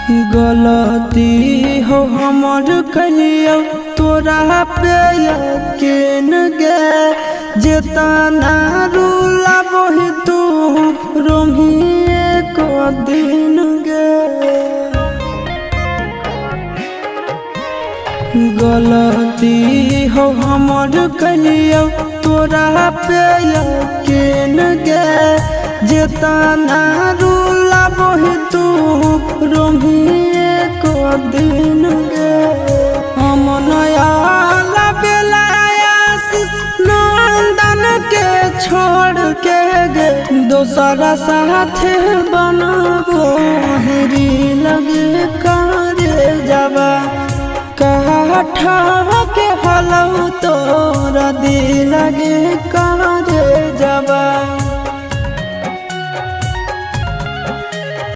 गलती हो हमर कलियो तोरा पे यकीन गे जेतना रूला वही तू रोमिए को दिन गे। गलती हो हमर कलियो तोरा पे यकीन गे जेतना रूला वही तू रोमिए को दिन गे। हम नया नंदन के छोड़ के गे दोसरा साथे बनबो हेरी लगे करे जावा काठा के हलौ तोरा दिल लगे करे जावा।